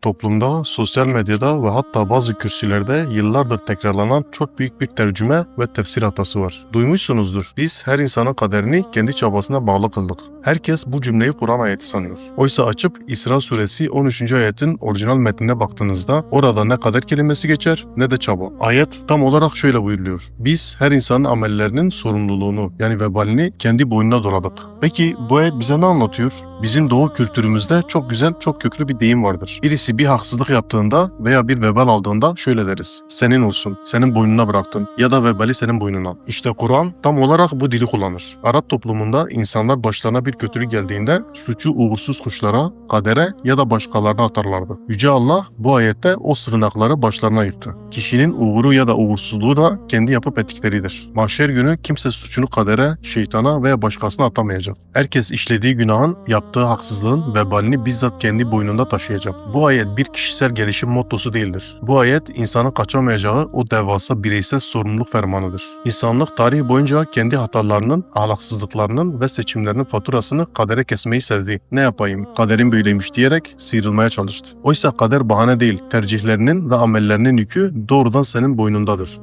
Toplumda, sosyal medyada ve hatta bazı kürsülerde yıllardır tekrarlanan çok büyük bir tercüme ve tefsir hatası var. Duymuşsunuzdur. Biz her insanın kaderini kendi çabasına bağlı kıldık. Herkes bu cümleyi Kur'an ayeti sanıyor. Oysa açıp İsra suresi 13. ayetin orijinal metnine baktığınızda orada ne kader kelimesi geçer ne de çaba. Ayet tam olarak şöyle buyuruyor. Biz her insanın amellerinin sorumluluğunu yani vebalini kendi boynuna doladık. Peki bu ayet bize ne anlatıyor? Bizim doğu kültürümüzde çok güzel, çok köklü bir deyim vardır. Birisi bir haksızlık yaptığında veya bir vebal aldığında şöyle deriz. Senin olsun, senin boynuna bıraktım ya da vebali senin boynuna. İşte Kur'an tam olarak bu dili kullanır. Arap toplumunda insanlar başlarına bir kötülük geldiğinde suçu uğursuz kuşlara, kadere ya da başkalarına atarlardı. Yüce Allah bu ayette o sığınakları başlarına yıktı. Kişinin uğuru ya da uğursuzluğu da kendi yapıp ettikleridir. Mahşer günü kimse suçunu kadere, şeytana veya başkasına atamayacak. Herkes işlediği günahın, yaptığı haksızlığın vebalini bizzat kendi boynunda taşıyacak. Bu ayet bir kişisel gelişim mottosu değildir. Bu ayet insanın kaçamayacağı o devasa bireysel sorumluluk fermanıdır. İnsanlık tarihi boyunca kendi hatalarının, ahlaksızlıklarının ve seçimlerinin faturasını kadere kesmeyi sevdi. Ne yapayım, kaderim böyleymiş diyerek sıyrılmaya çalıştı. Oysa kader bahane değil, tercihlerinin ve amellerinin yükü doğrudan senin boynundadır.